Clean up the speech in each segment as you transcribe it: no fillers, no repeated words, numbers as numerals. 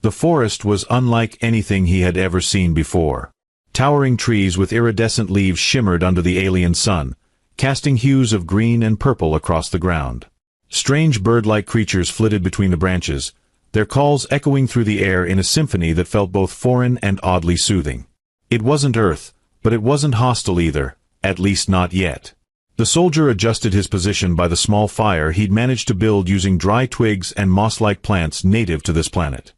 The forest was unlike anything he had ever seen before. Towering trees with iridescent leaves shimmered under the alien sun, casting hues of green and purple across the ground. Strange bird-like creatures flitted between the branches, their calls echoing through the air in a symphony that felt both foreign and oddly soothing. It wasn't Earth, but it wasn't hostile either, at least not yet. The soldier adjusted his position by the small fire he'd managed to build using dry twigs and moss-like plants native to this planet.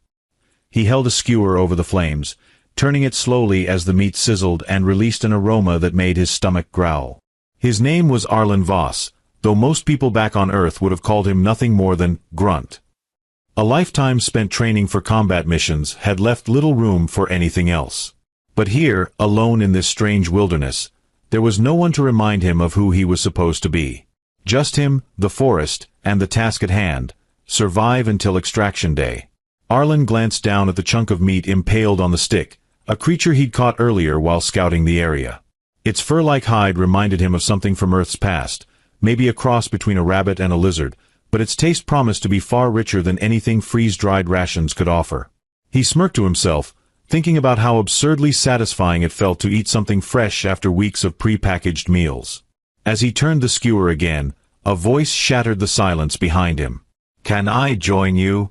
He held a skewer over the flames, turning it slowly as the meat sizzled and released an aroma that made his stomach growl. His name was Arlen Voss, though most people back on Earth would have called him nothing more than Grunt. A lifetime spent training for combat missions had left little room for anything else. But here, alone in this strange wilderness, there was no one to remind him of who he was supposed to be. Just him, the forest, and the task at hand: survive until extraction day. Arlen glanced down at the chunk of meat impaled on the stick, a creature he'd caught earlier while scouting the area. Its fur-like hide reminded him of something from Earth's past, maybe a cross between a rabbit and a lizard, but its taste promised to be far richer than anything freeze-dried rations could offer. He smirked to himself, thinking about how absurdly satisfying it felt to eat something fresh after weeks of pre-packaged meals. As he turned the skewer again, a voice shattered the silence behind him. "Can I join you?"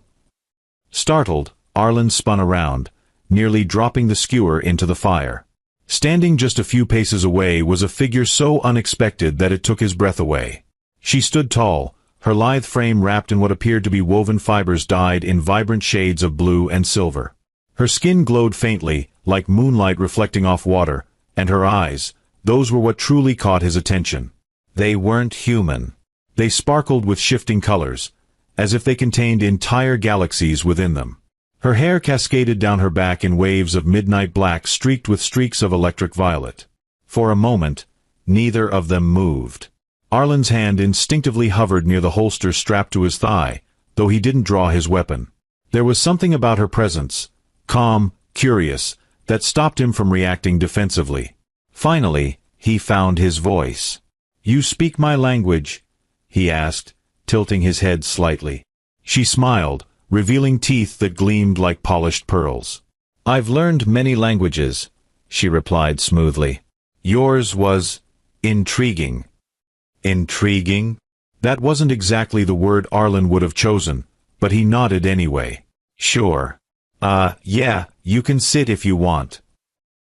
Startled, Arlen spun around, nearly dropping the skewer into the fire. Standing just a few paces away was a figure so unexpected that it took his breath away. She stood tall, her lithe frame wrapped in what appeared to be woven fibers dyed in vibrant shades of blue and silver. Her skin glowed faintly, like moonlight reflecting off water, and her eyes, those were what truly caught his attention. They weren't human. They sparkled with shifting colors, as if they contained entire galaxies within them. Her hair cascaded down her back in waves of midnight black streaked with streaks of electric violet. For a moment, neither of them moved. Arlen's hand instinctively hovered near the holster strapped to his thigh, though he didn't draw his weapon. There was something about her presence, calm, curious, that stopped him from reacting defensively. Finally, he found his voice. "You speak my language?" he asked, tilting his head slightly. She smiled, revealing teeth that gleamed like polished pearls. "I've learned many languages," she replied smoothly. "Yours was intriguing." Intriguing? That wasn't exactly the word Arlen would have chosen, but he nodded anyway. "Sure. Yeah, you can sit if you want."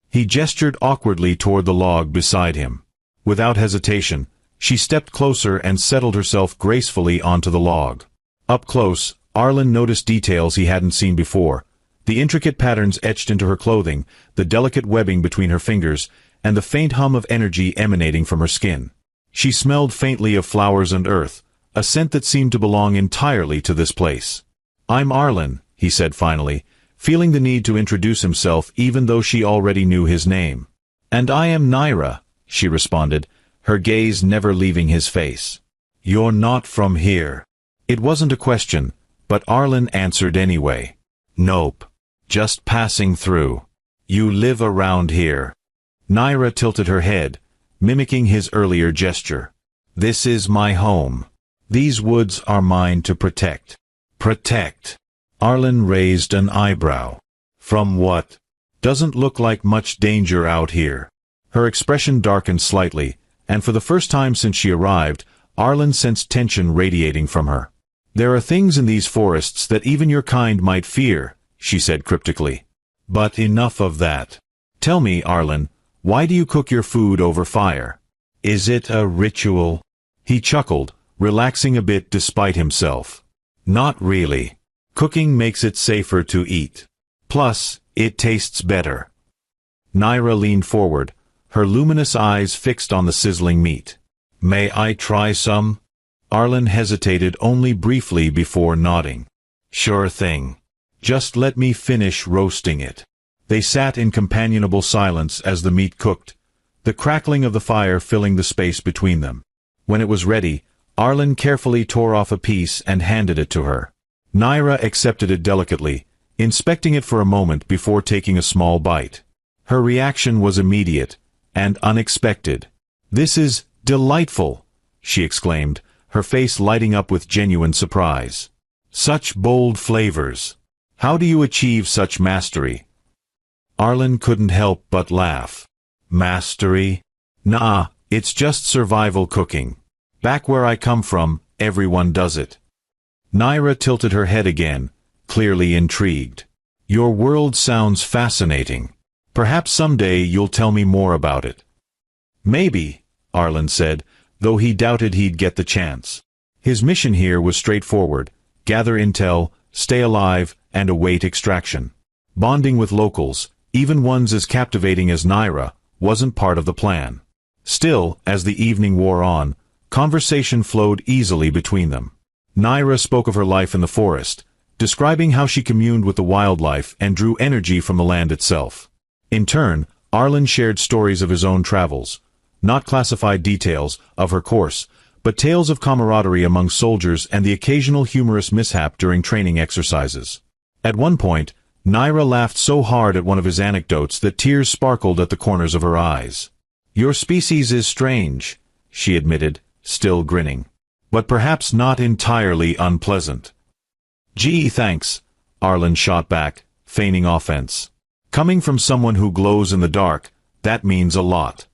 He gestured awkwardly toward the log beside him. Without hesitation, she stepped closer and settled herself gracefully onto the log. Up close, Arlen noticed details he hadn't seen before: the intricate patterns etched into her clothing, the delicate webbing between her fingers, and the faint hum of energy emanating from her skin. She smelled faintly of flowers and earth, a scent that seemed to belong entirely to this place. "I'm Arlen," he said finally, feeling the need to introduce himself even though she already knew his name. "And I am Naira," she responded, her gaze never leaving his face. "You're not from here." It wasn't a question, but Arlen answered anyway. "Nope. Just passing through. You live around here." Naira tilted her head, mimicking his earlier gesture. "This is my home. These woods are mine to protect." "Protect?" Arlen raised an eyebrow. "From what? Doesn't look like much danger out here." Her expression darkened slightly, and for the first time since she arrived, Arlen sensed tension radiating from her. "There are things in these forests that even your kind might fear," she said cryptically. "But enough of that. Tell me, Arlen, why do you cook your food over fire? Is it a ritual?" He chuckled, relaxing a bit despite himself. "Not really. Cooking makes it safer to eat. Plus, it tastes better." Naira leaned forward, her luminous eyes fixed on the sizzling meat. "May I try some?" Arlen hesitated only briefly before nodding. "Sure thing. Just let me finish roasting it." They sat in companionable silence as the meat cooked, the crackling of the fire filling the space between them. When it was ready, Arlen carefully tore off a piece and handed it to her. Naira accepted it delicately, inspecting it for a moment before taking a small bite. Her reaction was immediate and unexpected. "This is delightful," she exclaimed, her face lighting up with genuine surprise. "Such bold flavors." How do you achieve such mastery? Arlen couldn't help but laugh. Mastery? Nah, it's just survival cooking. Back where I come from, everyone does it. Naira tilted her head again, clearly intrigued. Your world sounds fascinating. Perhaps someday you'll tell me more about it. Maybe, Arlen said, though he doubted he'd get the chance. His mission here was straightforward: gather intel, stay alive, and await extraction. Bonding with locals, even ones as captivating as Naira, wasn't part of the plan. Still, as the evening wore on, conversation flowed easily between them. Naira spoke of her life in the forest, describing how she communed with the wildlife and drew energy from the land itself. In turn, Arlen shared stories of his own travels, not classified details of her course, but tales of camaraderie among soldiers and the occasional humorous mishap during training exercises. At one point, Naira laughed so hard at one of his anecdotes that tears sparkled at the corners of her eyes. Your species is strange, she admitted, still grinning. But perhaps not entirely unpleasant. Gee, thanks, Arlen shot back, feigning offense. Coming from someone who glows in the dark, that means a lot.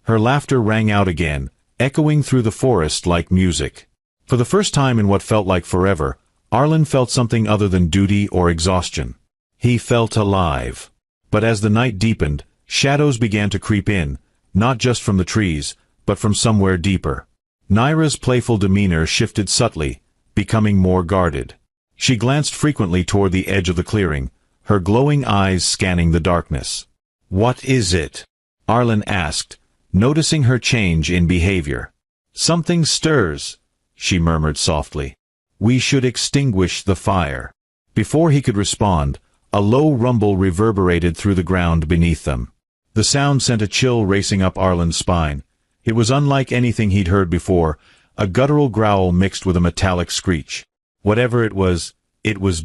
Her laughter rang out again, echoing through the forest like music. For the first time in what felt like forever, Arlen felt something other than duty or exhaustion. He felt alive. But as the night deepened, shadows began to creep in, not just from the trees, but from somewhere deeper. Naira's playful demeanor shifted subtly, becoming more guarded. She glanced frequently toward the edge of the clearing, her glowing eyes scanning the darkness. What is it? Arlen asked, noticing her change in behavior. Something stirs, she murmured softly. We should extinguish the fire. Before he could respond, a low rumble reverberated through the ground beneath them. The sound sent a chill racing up Arlen's spine. It was unlike anything he'd heard before, a guttural growl mixed with a metallic screech. Whatever it was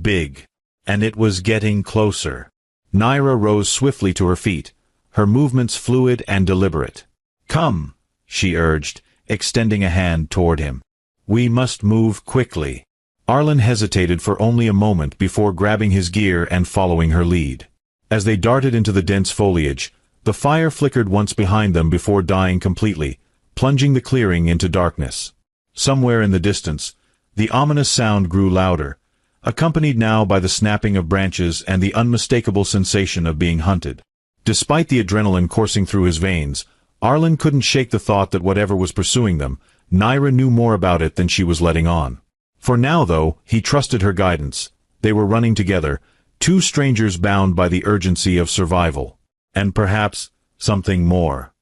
big. And it was getting closer. Naira rose swiftly to her feet, her movements fluid and deliberate. Come, she urged, extending a hand toward him. We must move quickly. Arlen hesitated for only a moment before grabbing his gear and following her lead. As they darted into the dense foliage, the fire flickered once behind them before dying completely, plunging the clearing into darkness. Somewhere in the distance, the ominous sound grew louder, accompanied now by the snapping of branches and the unmistakable sensation of being hunted. Despite the adrenaline coursing through his veins, Arlen couldn't shake the thought that whatever was pursuing them, Naira knew more about it than she was letting on. For now, though, he trusted her guidance. They were running together, two strangers bound by the urgency of survival. And perhaps, something more.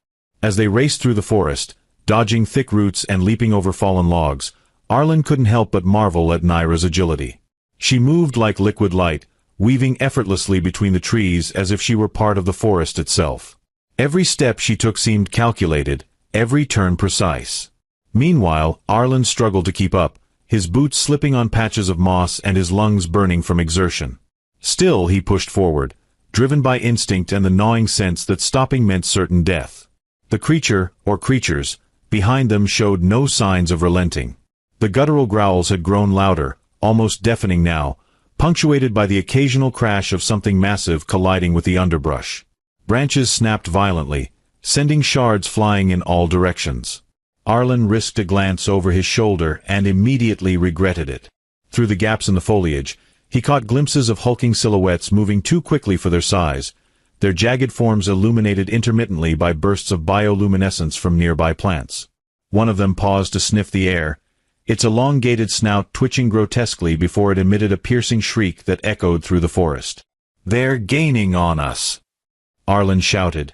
As they raced through the forest, dodging thick roots and leaping over fallen logs, Arlen couldn't help but marvel at Naira's agility. She moved like liquid light, weaving effortlessly between the trees as if she were part of the forest itself. Every step she took seemed calculated, every turn precise. Meanwhile, Arlen struggled to keep up, his boots slipping on patches of moss and his lungs burning from exertion. Still he pushed forward, driven by instinct and the gnawing sense that stopping meant certain death. The creature, or creatures, behind them showed no signs of relenting. The guttural growls had grown louder, almost deafening now, punctuated by the occasional crash of something massive colliding with the underbrush. Branches snapped violently, sending shards flying in all directions. Arlen risked a glance over his shoulder and immediately regretted it. Through the gaps in the foliage, he caught glimpses of hulking silhouettes moving too quickly for their size, their jagged forms illuminated intermittently by bursts of bioluminescence from nearby plants. One of them paused to sniff the air, its elongated snout twitching grotesquely before it emitted a piercing shriek that echoed through the forest. "They're gaining on us!" Arlen shouted,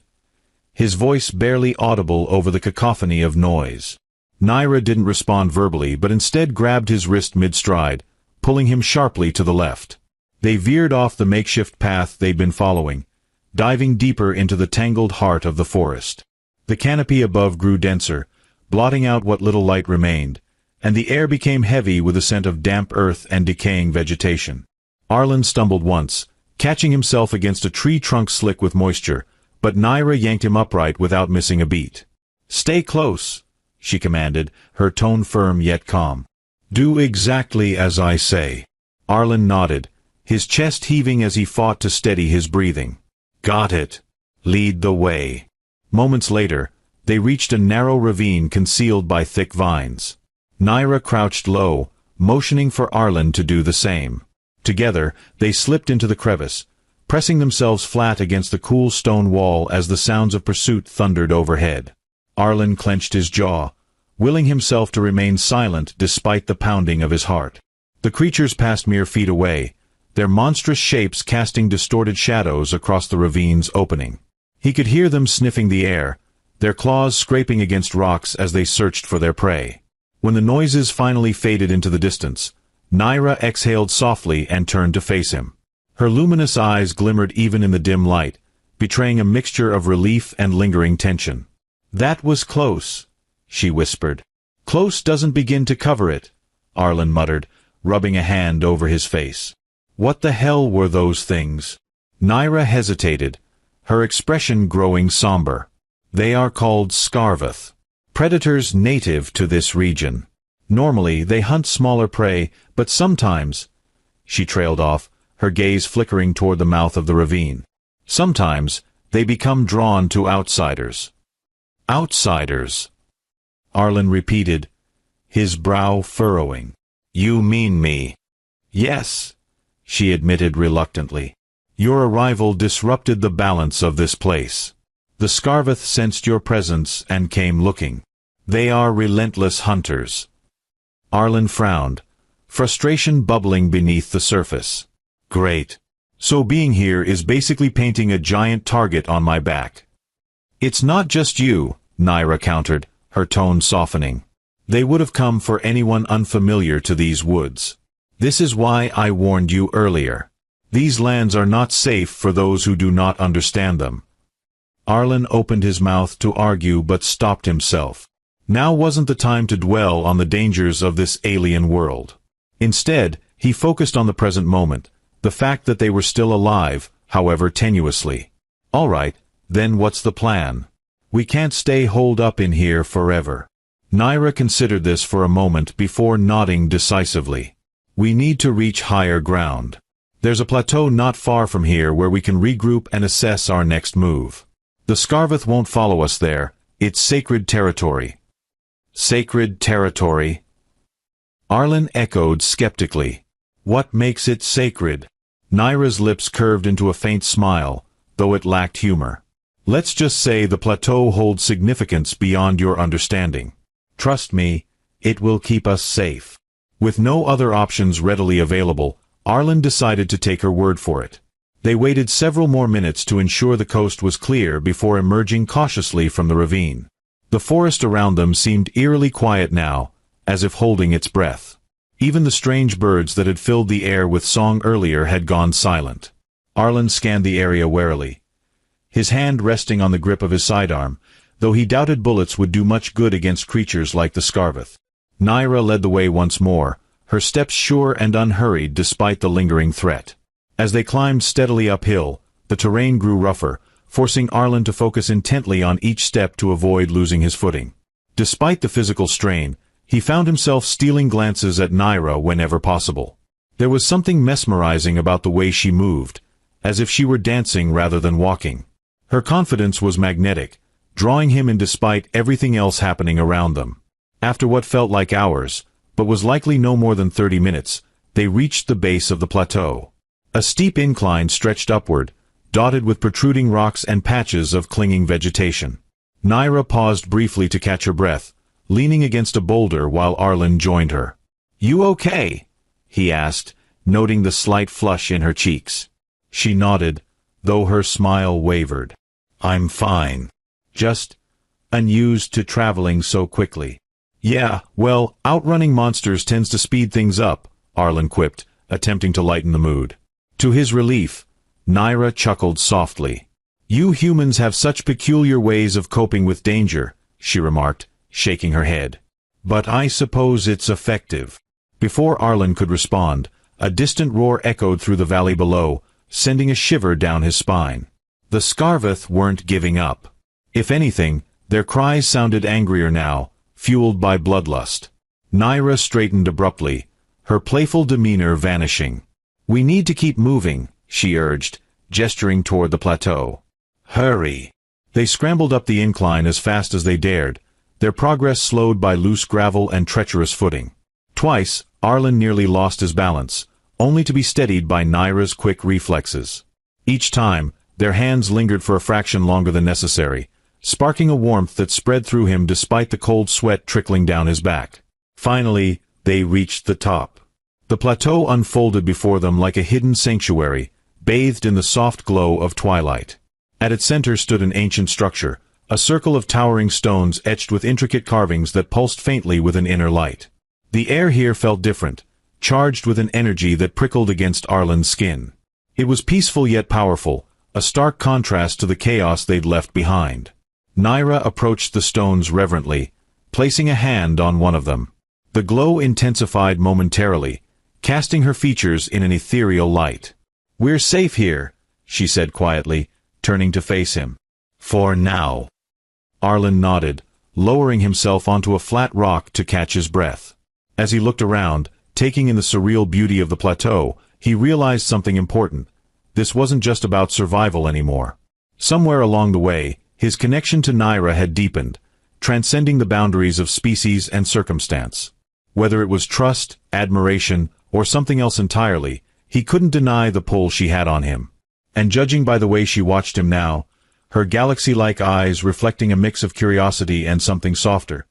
his voice barely audible over the cacophony of noise. Naira didn't respond verbally, but instead grabbed his wrist mid-stride, pulling him sharply to the left. They veered off the makeshift path they'd been following, diving deeper into the tangled heart of the forest. The canopy above grew denser, blotting out what little light remained, and the air became heavy with a scent of damp earth and decaying vegetation. Arlen stumbled once, catching himself against a tree trunk slick with moisture, but Naira yanked him upright without missing a beat. "Stay close," she commanded, her tone firm yet calm. "Do exactly as I say." Arlen nodded, his chest heaving as he fought to steady his breathing. "Got it. Lead the way." Moments later, they reached a narrow ravine concealed by thick vines. Naira crouched low, motioning for Arlen to do the same. Together, they slipped into the crevice, pressing themselves flat against the cool stone wall as the sounds of pursuit thundered overhead. Arlen clenched his jaw, willing himself to remain silent despite the pounding of his heart. The creatures passed mere feet away, their monstrous shapes casting distorted shadows across the ravine's opening. He could hear them sniffing the air, their claws scraping against rocks as they searched for their prey. When the noises finally faded into the distance, Naira exhaled softly and turned to face him. Her luminous eyes glimmered even in the dim light, betraying a mixture of relief and lingering tension. "That was close," she whispered. "Close doesn't begin to cover it," Arlen muttered, rubbing a hand over his face. "What the hell were those things?" Naira hesitated, her expression growing somber. "They are called Scarvath, predators native to this region. Normally, they hunt smaller prey, but sometimes—" She trailed off, her gaze flickering toward the mouth of the ravine. "Sometimes, they become drawn to outsiders." "Outsiders," Arlen repeated, his brow furrowing. "You mean me?" "Yes," she admitted reluctantly. "Your arrival disrupted the balance of this place. The Scarvath sensed your presence and came looking. They are relentless hunters." Arlen frowned, frustration bubbling beneath the surface. "Great. So being here is basically painting a giant target on my back." "It's not just you," Naira countered, her tone softening. "They would have come for anyone unfamiliar to these woods. This is why I warned you earlier. These lands are not safe for those who do not understand them." Arlen opened his mouth to argue but stopped himself. Now wasn't the time to dwell on the dangers of this alien world. Instead, he focused on the present moment, the fact that they were still alive, however tenuously. "All right, then what's the plan? We can't stay holed up in here forever." Naira considered this for a moment before nodding decisively. "We need to reach higher ground. There's a plateau not far from here where we can regroup and assess our next move. The Scarvath won't follow us there. It's sacred territory." "Sacred territory?" Arlen echoed skeptically. "What makes it sacred?" Naira's lips curved into a faint smile, though it lacked humor. "Let's just say the plateau holds significance beyond your understanding. Trust me, it will keep us safe." With no other options readily available, Arlen decided to take her word for it. They waited several more minutes to ensure the coast was clear before emerging cautiously from the ravine. The forest around them seemed eerily quiet now, as if holding its breath. Even the strange birds that had filled the air with song earlier had gone silent. Arlen scanned the area warily, his hand resting on the grip of his sidearm, though he doubted bullets would do much good against creatures like the Scarvath. Naira led the way once more, her steps sure and unhurried despite the lingering threat. As they climbed steadily uphill, the terrain grew rougher, forcing Arlen to focus intently on each step to avoid losing his footing. Despite the physical strain, he found himself stealing glances at Naira whenever possible. There was something mesmerizing about the way she moved, as if she were dancing rather than walking. Her confidence was magnetic, drawing him in despite everything else happening around them. After what felt like hours, but was likely no more than 30 minutes, they reached the base of the plateau. A steep incline stretched upward, dotted with protruding rocks and patches of clinging vegetation. Naira paused briefly to catch her breath, leaning against a boulder while Arlen joined her. "You okay?" he asked, noting the slight flush in her cheeks. She nodded, though her smile wavered. "I'm fine. Just unused to traveling so quickly." "Yeah, well, outrunning monsters tends to speed things up," Arlen quipped, attempting to lighten the mood. To his relief, Naira chuckled softly. "You humans have such peculiar ways of coping with danger," she remarked, shaking her head. "But I suppose it's effective." Before Arlen could respond, a distant roar echoed through the valley below, sending a shiver down his spine. The Scarvath weren't giving up. If anything, their cries sounded angrier now, fueled by bloodlust. Naira straightened abruptly, her playful demeanor vanishing. "We need to keep moving," she urged, gesturing toward the plateau. "Hurry!" They scrambled up the incline as fast as they dared, their progress slowed by loose gravel and treacherous footing. Twice, Arlen nearly lost his balance, only to be steadied by Naira's quick reflexes. Each time, their hands lingered for a fraction longer than necessary, sparking a warmth that spread through him despite the cold sweat trickling down his back. Finally, they reached the top. The plateau unfolded before them like a hidden sanctuary, bathed in the soft glow of twilight. At its center stood an ancient structure, a circle of towering stones etched with intricate carvings that pulsed faintly with an inner light. The air here felt different, charged with an energy that prickled against Arlen's skin. It was peaceful yet powerful, a stark contrast to the chaos they'd left behind. Naira approached the stones reverently, placing a hand on one of them. The glow intensified momentarily, casting her features in an ethereal light. "We're safe here," she said quietly, turning to face him. "For now." Arlen nodded, lowering himself onto a flat rock to catch his breath. As he looked around, taking in the surreal beauty of the plateau, he realized something important. This wasn't just about survival anymore. Somewhere along the way, his connection to Naira had deepened, transcending the boundaries of species and circumstance. Whether it was trust, admiration, or something else entirely, he couldn't deny the pull she had on him. And judging by the way she watched him now, her galaxy-like eyes reflecting a mix of curiosity and something softer,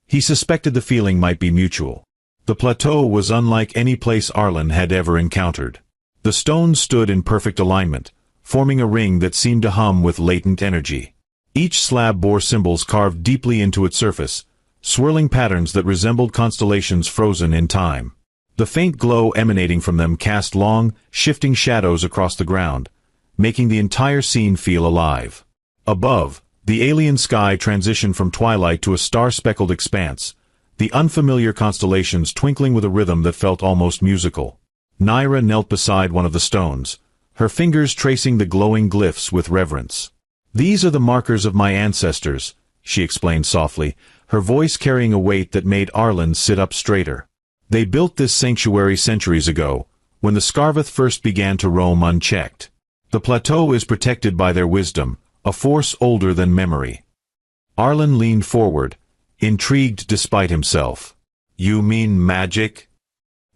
he suspected the feeling might be mutual. The plateau was unlike any place Arlen had ever encountered. The stones stood in perfect alignment, forming a ring that seemed to hum with latent energy. Each slab bore symbols carved deeply into its surface, swirling patterns that resembled constellations frozen in time. The faint glow emanating from them cast long, shifting shadows across the ground, making the entire scene feel alive. Above, the alien sky transitioned from twilight to a star-speckled expanse, the unfamiliar constellations twinkling with a rhythm that felt almost musical. Naira knelt beside one of the stones, her fingers tracing the glowing glyphs with reverence. "These are the markers of my ancestors," she explained softly, her voice carrying a weight that made Arlen sit up straighter. "They built this sanctuary centuries ago, when the Scarveth first began to roam unchecked. The plateau is protected by their wisdom, a force older than memory." Arlen leaned forward, intrigued despite himself. "You mean magic?"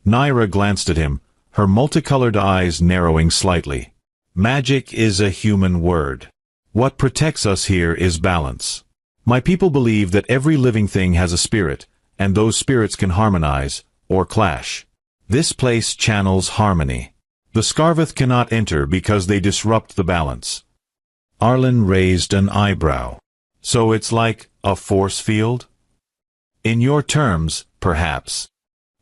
Naira glanced at him, her multicolored eyes narrowing slightly. "Magic is a human word. What protects us here is balance. My people believe that every living thing has a spirit, and those spirits can harmonize, or clash. This place channels harmony. The Scarveth cannot enter because they disrupt the balance." Arlen raised an eyebrow. "So it's like a force field?" "In your terms, perhaps."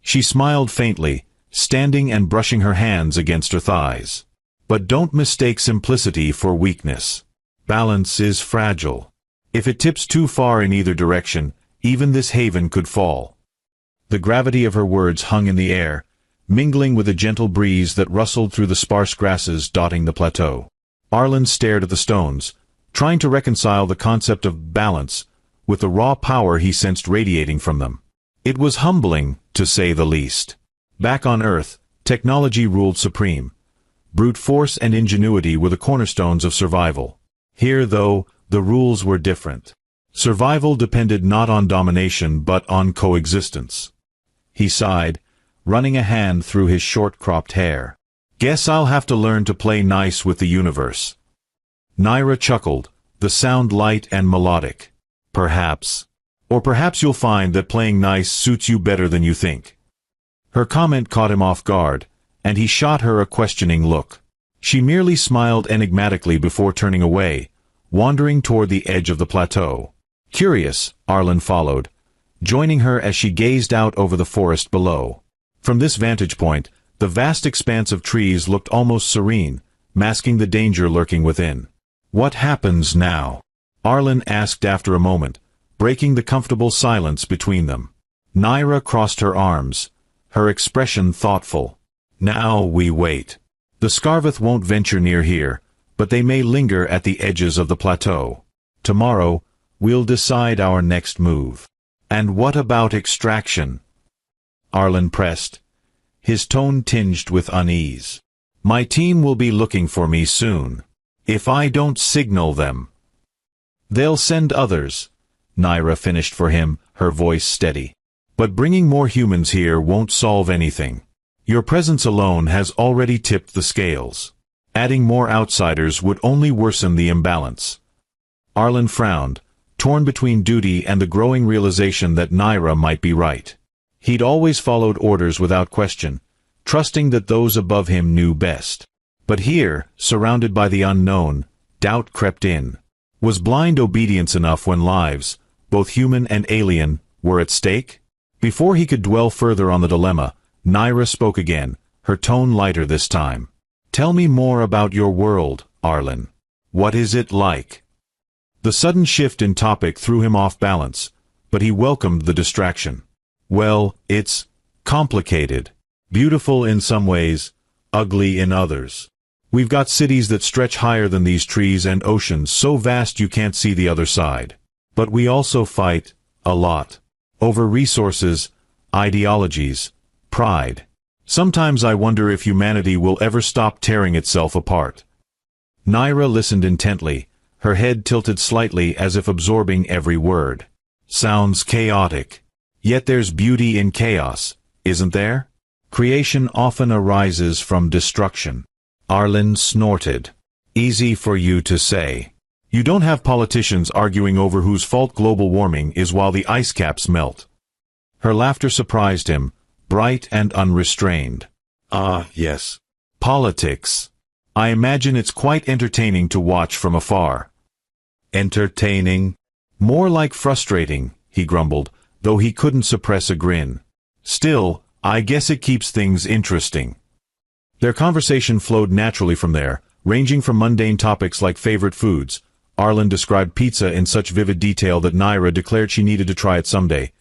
She smiled faintly, standing and brushing her hands against her thighs. "But don't mistake simplicity for weakness. Balance is fragile. If it tips too far in either direction, even this haven could fall." The gravity of her words hung in the air, mingling with a gentle breeze that rustled through the sparse grasses dotting the plateau. Arlen stared at the stones, trying to reconcile the concept of balance with the raw power he sensed radiating from them. It was humbling, to say the least. Back on Earth, technology ruled supreme. Brute force and ingenuity were the cornerstones of survival. Here, though, the rules were different. Survival depended not on domination but on coexistence. He sighed, running a hand through his short-cropped hair. "Guess I'll have to learn to play nice with the universe." Naira chuckled, the sound light and melodic. "Perhaps. Or perhaps you'll find that playing nice suits you better than you think." Her comment caught him off guard, and he shot her a questioning look. She merely smiled enigmatically before turning away, wandering toward the edge of the plateau. Curious, Arlen followed, joining her as she gazed out over the forest below. From this vantage point, the vast expanse of trees looked almost serene, masking the danger lurking within. "What happens now?" Arlen asked after a moment, breaking the comfortable silence between them. Naira crossed her arms, her expression thoughtful. "Now we wait. The Scarveth won't venture near here, but they may linger at the edges of the plateau. Tomorrow, we'll decide our next move." "And what about extraction?" Arlen pressed, his tone tinged with unease. My team will be looking for me soon. If I don't signal them, they'll send others. Naira finished for him, her voice steady. But bringing more humans here won't solve anything. Your presence alone has already tipped the scales. Adding more outsiders would only worsen the imbalance. Arlen frowned, torn between duty and the growing realization that Naira might be right. He'd always followed orders without question, trusting that those above him knew best. But here, surrounded by the unknown, doubt crept in. Was blind obedience enough when lives, both human and alien, were at stake? Before he could dwell further on the dilemma, Naira spoke again, her tone lighter this time. Tell me more about your world, Arlen. What is it like? The sudden shift in topic threw him off balance, but he welcomed the distraction. Well, it's complicated. Beautiful in some ways, ugly in others. We've got cities that stretch higher than these trees and oceans so vast you can't see the other side. But we also fight, a lot. Over resources, ideologies, pride. Sometimes I wonder if humanity will ever stop tearing itself apart. Naira listened intently, her head tilted slightly as if absorbing every word. Sounds chaotic. Yet there's beauty in chaos, isn't there? Creation often arises from destruction. Arlen snorted. Easy for you to say. You don't have politicians arguing over whose fault global warming is while the ice caps melt. Her laughter surprised him, bright and unrestrained. Ah, yes. Politics. I imagine it's quite entertaining to watch from afar. Entertaining? More like frustrating, he grumbled, though he couldn't suppress a grin. Still, I guess it keeps things interesting. Their conversation flowed naturally from there, ranging from mundane topics like favorite foods. Arlen described pizza in such vivid detail that Naira declared she needed to try it someday,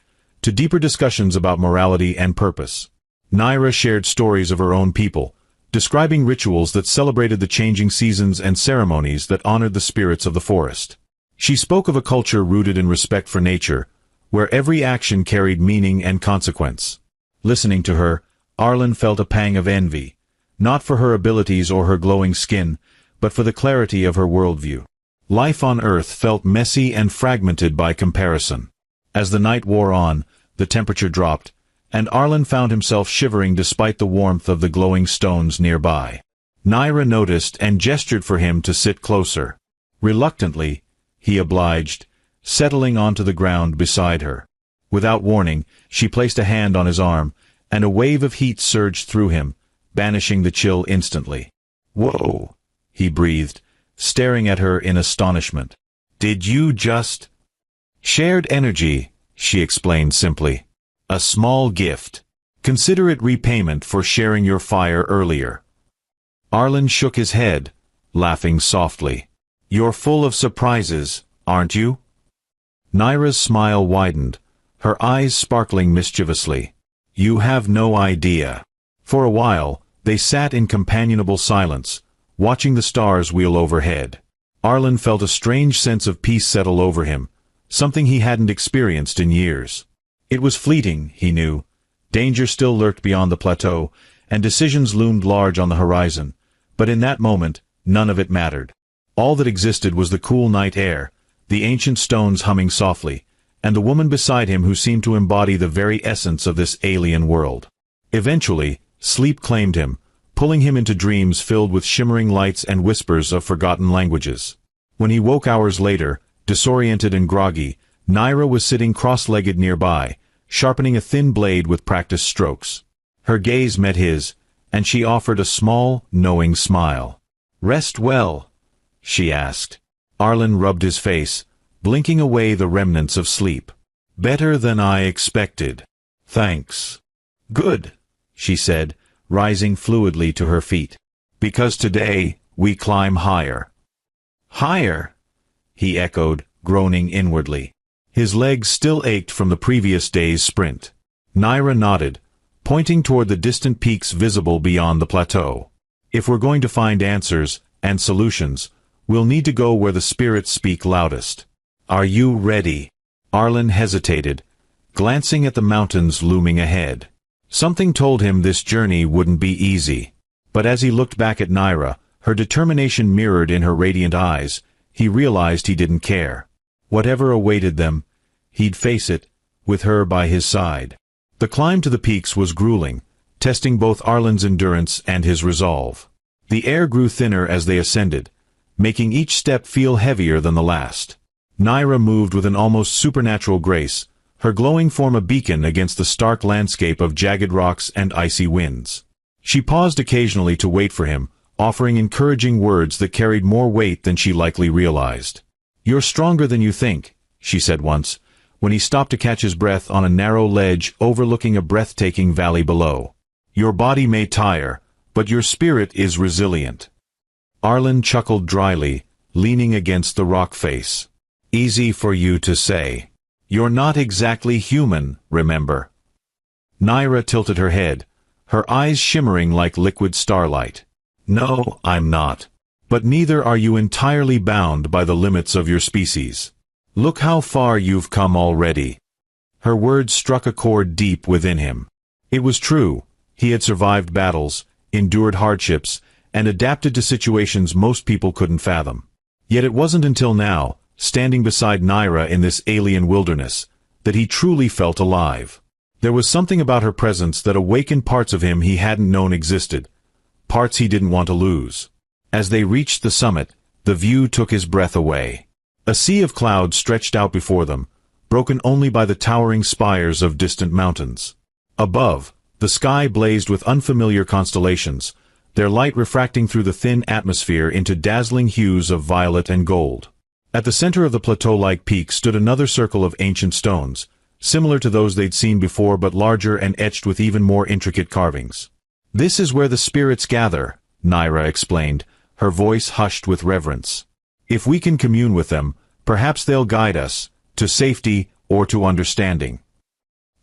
to deeper discussions about morality and purpose. Naira shared stories of her own people, describing rituals that celebrated the changing seasons and ceremonies that honored the spirits of the forest. She spoke of a culture rooted in respect for nature, where every action carried meaning and consequence. Listening to her, Arlen felt a pang of envy, not for her abilities or her glowing skin, but for the clarity of her worldview. Life on Earth felt messy and fragmented by comparison. As the night wore on, the temperature dropped, and Arlen found himself shivering despite the warmth of the glowing stones nearby. Naira noticed and gestured for him to sit closer. Reluctantly, he obliged, settling onto the ground beside her. Without warning, she placed a hand on his arm, and a wave of heat surged through him, banishing the chill instantly. Whoa, he breathed, staring at her in astonishment. Did you just... Shared energy, she explained simply. A small gift. Consider it repayment for sharing your fire earlier. Arlen shook his head, laughing softly. You're full of surprises, aren't you? Naira's smile widened, her eyes sparkling mischievously. You have no idea. For a while, they sat in companionable silence, watching the stars wheel overhead. Arlen felt a strange sense of peace settle over him, something he hadn't experienced in years. It was fleeting, he knew. Danger still lurked beyond the plateau, and decisions loomed large on the horizon, but in that moment, none of it mattered. All that existed was the cool night air, the ancient stones humming softly, and the woman beside him who seemed to embody the very essence of this alien world. Eventually, sleep claimed him, pulling him into dreams filled with shimmering lights and whispers of forgotten languages. When he woke hours later, disoriented and groggy, Naira was sitting cross-legged nearby, sharpening a thin blade with practiced strokes. Her gaze met his, and she offered a small, knowing smile. "Rest well?" she asked. Arlen rubbed his face, blinking away the remnants of sleep. "Better than I expected. Thanks." "Good," she said, rising fluidly to her feet. "Because today, we climb higher." "Higher?" he echoed, groaning inwardly. His legs still ached from the previous day's sprint. Naira nodded, pointing toward the distant peaks visible beyond the plateau. "If we're going to find answers and solutions, we'll need to go where the spirits speak loudest." "Are you ready?" Arlen hesitated, glancing at the mountains looming ahead. Something told him this journey wouldn't be easy. But as he looked back at Naira, her determination mirrored in her radiant eyes, he realized he didn't care. Whatever awaited them, he'd face it, with her by his side. The climb to the peaks was grueling, testing both Arlen's endurance and his resolve. The air grew thinner as they ascended, making each step feel heavier than the last. Naira moved with an almost supernatural grace, her glowing form a beacon against the stark landscape of jagged rocks and icy winds. She paused occasionally to wait for him, offering encouraging words that carried more weight than she likely realized. "You're stronger than you think," she said once, when he stopped to catch his breath on a narrow ledge overlooking a breathtaking valley below. "Your body may tire, but your spirit is resilient." Arlen chuckled dryly, leaning against the rock face. "Easy for you to say. You're not exactly human, remember?" Naira tilted her head, her eyes shimmering like liquid starlight. "No, I'm not. But neither are you entirely bound by the limits of your species. Look how far you've come already." Her words struck a chord deep within him. It was true. He had survived battles, endured hardships, and adapted to situations most people couldn't fathom. Yet it wasn't until now, standing beside Naira in this alien wilderness, that he truly felt alive. There was something about her presence that awakened parts of him he hadn't known existed, parts he didn't want to lose. As they reached the summit, the view took his breath away. A sea of clouds stretched out before them, broken only by the towering spires of distant mountains. Above, the sky blazed with unfamiliar constellations, their light refracting through the thin atmosphere into dazzling hues of violet and gold. At the center of the plateau-like peak stood another circle of ancient stones, similar to those they'd seen before but larger and etched with even more intricate carvings. "This is where the spirits gather," Naira explained, her voice hushed with reverence. "If we can commune with them, perhaps they'll guide us, to safety or to understanding."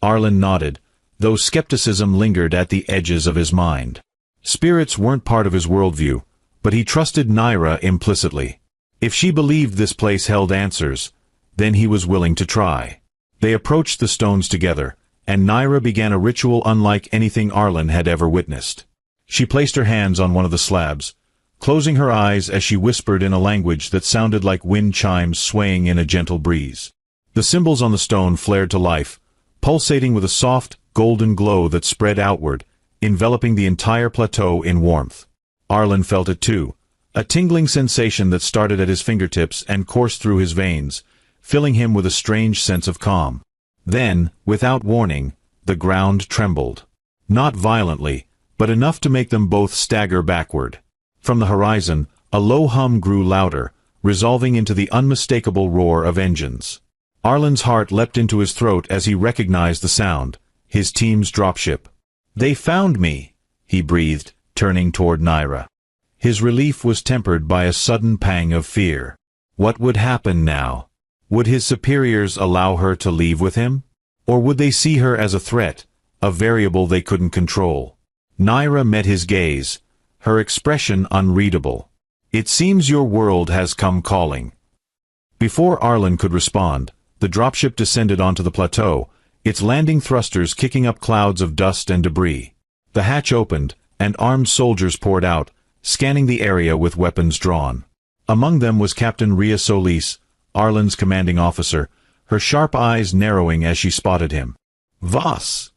Arlen nodded, though skepticism lingered at the edges of his mind. Spirits weren't part of his worldview, but he trusted Naira implicitly. If she believed this place held answers, then he was willing to try. They approached the stones together, and Naira began a ritual unlike anything Arlen had ever witnessed. She placed her hands on one of the slabs, closing her eyes as she whispered in a language that sounded like wind chimes swaying in a gentle breeze. The symbols on the stone flared to life, pulsating with a soft, golden glow that spread outward, enveloping the entire plateau in warmth. Arlen felt it too, a tingling sensation that started at his fingertips and coursed through his veins, filling him with a strange sense of calm. Then, without warning, the ground trembled. Not violently, but enough to make them both stagger backward. From the horizon, a low hum grew louder, resolving into the unmistakable roar of engines. Arlen's heart leapt into his throat as he recognized the sound, his team's dropship. "They found me," he breathed, turning toward Naira. His relief was tempered by a sudden pang of fear. What would happen now? Would his superiors allow her to leave with him? Or would they see her as a threat, a variable they couldn't control? Naira met his gaze, her expression unreadable. "It seems your world has come calling." Before Arlen could respond, the dropship descended onto the plateau, its landing thrusters kicking up clouds of dust and debris. The hatch opened, and armed soldiers poured out, scanning the area with weapons drawn. Among them was Captain Rhea Solis, Arlen's commanding officer, her sharp eyes narrowing as she spotted him. "Was!"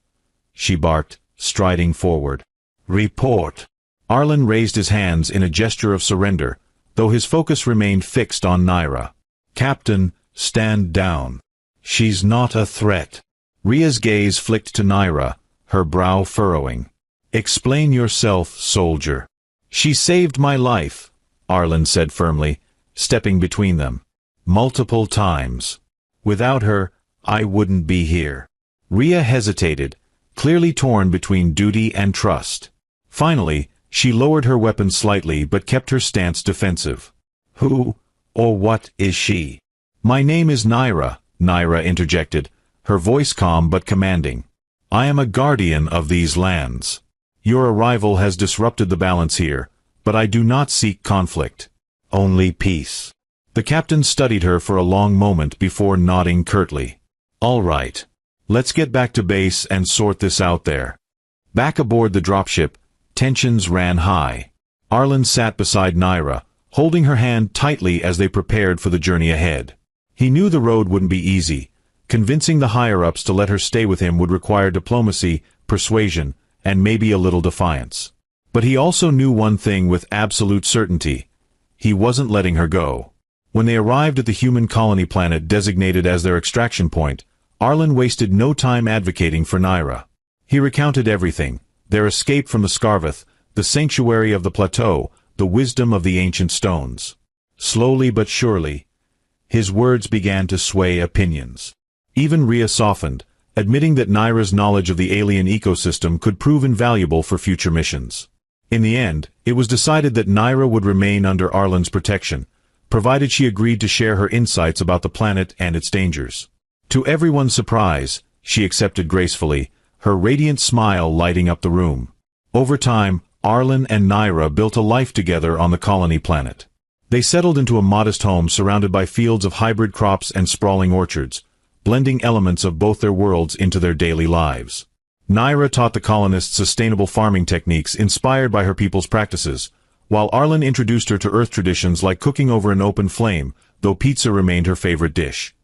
she barked, striding forward. "Report!" Arlen raised his hands in a gesture of surrender, though his focus remained fixed on Naira. "Captain, stand down. She's not a threat." Rhea's gaze flicked to Naira, her brow furrowing. "Explain yourself, soldier." "She saved my life," Arlen said firmly, stepping between them. "Multiple times. Without her, I wouldn't be here." Rhea hesitated, clearly torn between duty and trust. Finally, she lowered her weapon slightly but kept her stance defensive. "Who, or what is she?" "My name is Naira," Naira interjected, her voice calm but commanding. "I am a guardian of these lands. Your arrival has disrupted the balance here, but I do not seek conflict. Only peace." The captain studied her for a long moment before nodding curtly. "All right. Let's get back to base and sort this out there." Back aboard the dropship, tensions ran high. Arlen sat beside Naira, holding her hand tightly as they prepared for the journey ahead. He knew the road wouldn't be easy. Convincing the higher-ups to let her stay with him would require diplomacy, persuasion, and maybe a little defiance. But he also knew one thing with absolute certainty. He wasn't letting her go. When they arrived at the human colony planet designated as their extraction point, Arlen wasted no time advocating for Naira. He recounted everything: their escape from the Scarveth, the sanctuary of the plateau, the wisdom of the ancient stones. Slowly but surely, his words began to sway opinions. Even Rhea softened, admitting that Naira's knowledge of the alien ecosystem could prove invaluable for future missions. In the end, it was decided that Naira would remain under Arlen's protection, provided she agreed to share her insights about the planet and its dangers. To everyone's surprise, she accepted gracefully, her radiant smile lighting up the room. Over time, Arlen and Naira built a life together on the colony planet. They settled into a modest home surrounded by fields of hybrid crops and sprawling orchards, blending elements of both their worlds into their daily lives. Naira taught the colonists sustainable farming techniques inspired by her people's practices, while Arlen introduced her to Earth traditions like cooking over an open flame, though pizza remained her favorite dish.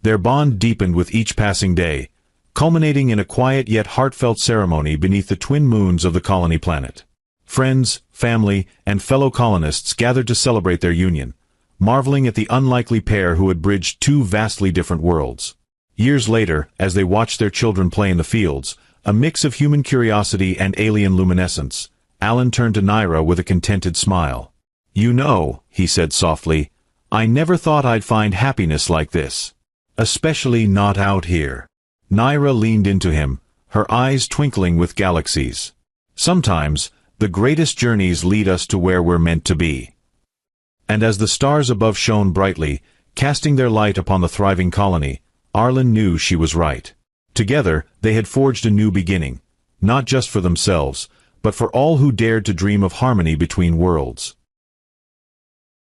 Their bond deepened with each passing day, culminating in a quiet yet heartfelt ceremony beneath the twin moons of the colony planet. Friends, family, and fellow colonists gathered to celebrate their union, marveling at the unlikely pair who had bridged two vastly different worlds. Years later, as they watched their children play in the fields, a mix of human curiosity and alien luminescence, Alan turned to Naira with a contented smile. "You know," he said softly, "I never thought I'd find happiness like this. Especially not out here." Naira leaned into him, her eyes twinkling with galaxies. "Sometimes, the greatest journeys lead us to where we're meant to be." And as the stars above shone brightly, casting their light upon the thriving colony, Arlen knew she was right. Together, they had forged a new beginning, not just for themselves, but for all who dared to dream of harmony between worlds.